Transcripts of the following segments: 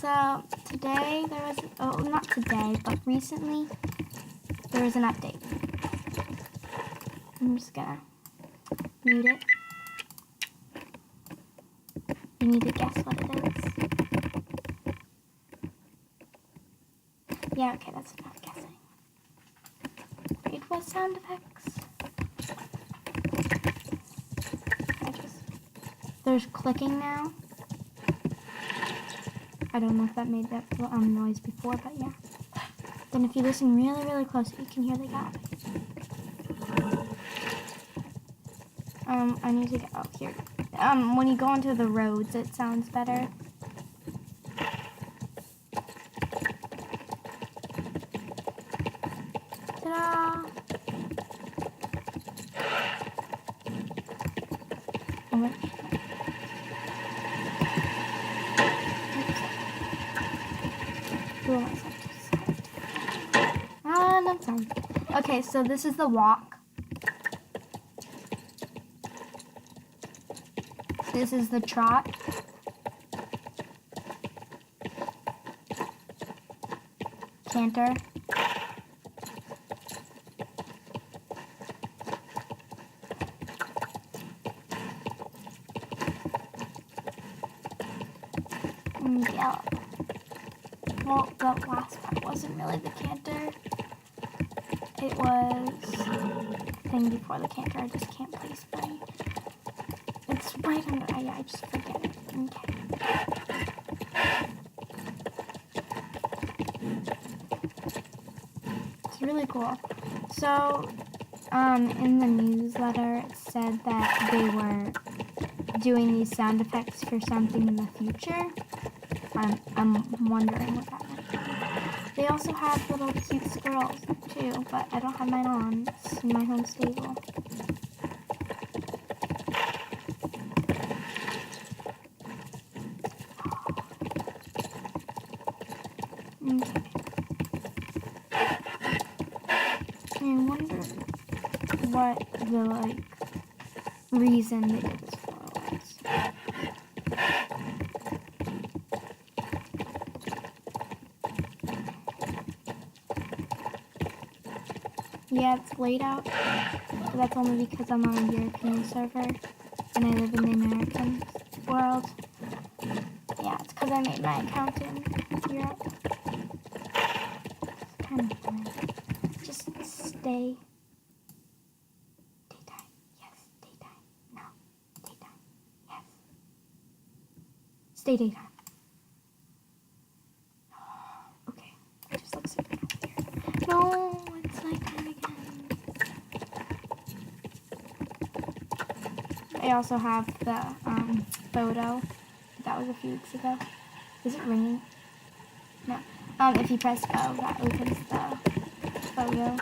So today there was, oh, not today, but recently there was an update. I'm just gonna mute it. You need to guess what it is. Yeah, okay, that's enough guessing. It was sound effects. There's clicking now. I don't know if that made that noise before, but yeah. Then if you listen really, really close, you can hear the gap. I need to get, oh, here. When you go onto the roads, it sounds better. Ta-da! Oh, wait. No sound. Okay, so this is the walk. This is the trot. Canter. And gallop. Well, the last part wasn't really the canter. It was the thing before the canter. I just can't place right. It's right under. I just forget it. Okay. It's really cool. So, in the newsletter, it said that they were doing these sound effects for something in the future. I'm wondering what that meant. They also have little cute squirrels too, but I don't have mine on. It's in my home stable. Okay. I wonder what the reason they did this for was. Yeah, it's laid out, but that's only because I'm on a European server and I live in the American world. Yeah, it's because I made my account in Europe. It's kind of fun. Just stay. Daytime. Yes. Daytime. No. Daytime. Yes. Stay daytime. Okay. It just looks super weird. No, it's nighttime again. I also have the photo. That was a few weeks ago. Is it ringing? No. If you press O, that opens the photo.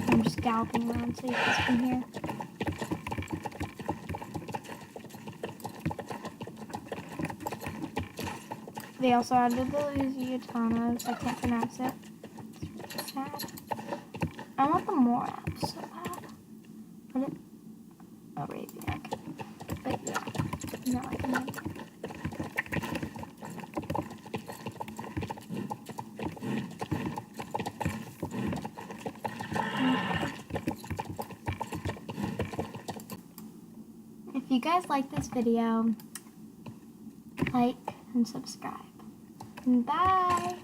I'm just galloping around so you guys can hear. They also added the Lusitanos. I can't pronounce it. It's really sad. I want the more apps so bad. But it, oh, Arabia, okay. But yeah, no, I can make it. If you guys like this video, like and subscribe. Bye!